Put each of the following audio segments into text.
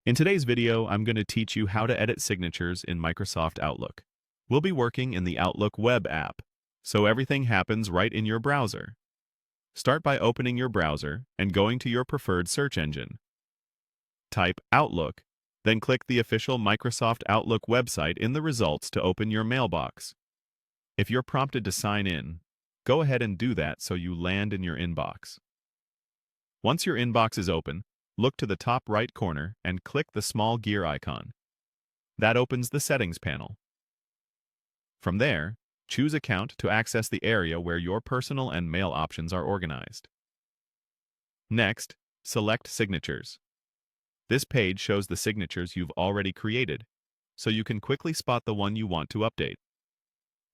In today's video, I'm going to teach you how to edit signatures in Microsoft Outlook. We'll be working in the Outlook web app, so everything happens right in your browser. Start by opening your browser and going to your preferred search engine. Type Outlook, then click the official Microsoft Outlook website in the results to open your mailbox. If you're prompted to sign in, go ahead and do that so you land in your inbox. Once your inbox is open, look to the top right corner and click the small gear icon. That opens the Settings panel. From there, choose Account to access the area where your personal and mail options are organized. Next, select Signatures. This page shows the signatures you've already created, so you can quickly spot the one you want to update.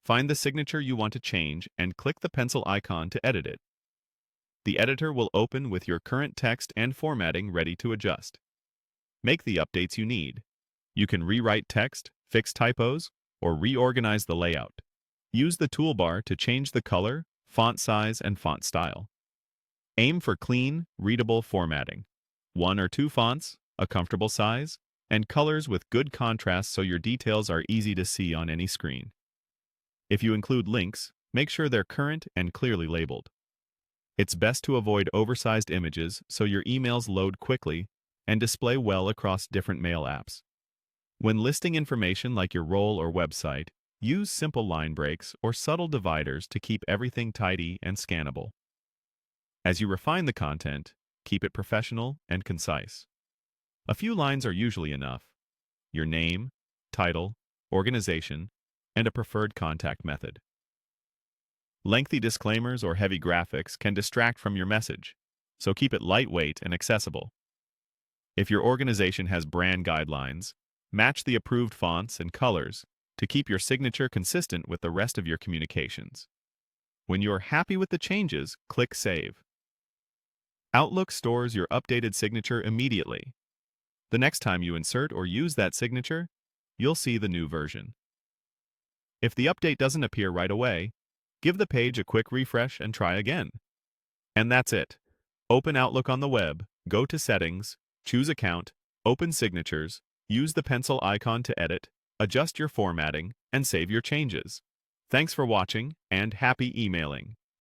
Find the signature you want to change and click the pencil icon to edit it. The editor will open with your current text and formatting ready to adjust. Make the updates you need. You can rewrite text, fix typos, or reorganize the layout. Use the toolbar to change the color, font size, and font style. Aim for clean, readable formatting. 1 or 2 fonts, a comfortable size, and colors with good contrast so your details are easy to see on any screen. If you include links, make sure they're current and clearly labeled. It's best to avoid oversized images so your emails load quickly and display well across different mail apps. When listing information like your role or website, use simple line breaks or subtle dividers to keep everything tidy and scannable. As you refine the content, keep it professional and concise. A few lines are usually enough. Your name, title, organization, and a preferred contact method. Lengthy disclaimers or heavy graphics can distract from your message, so keep it lightweight and accessible. If your organization has brand guidelines, match the approved fonts and colors to keep your signature consistent with the rest of your communications. When you're happy with the changes, click Save. Outlook stores your updated signature immediately. The next time you insert or use that signature, you'll see the new version. If the update doesn't appear right away, give the page a quick refresh and try again. And that's it. Open Outlook on the web, go to Settings, choose Account, open Signatures, use the pencil icon to edit, adjust your formatting, and save your changes. Thanks for watching, and happy emailing!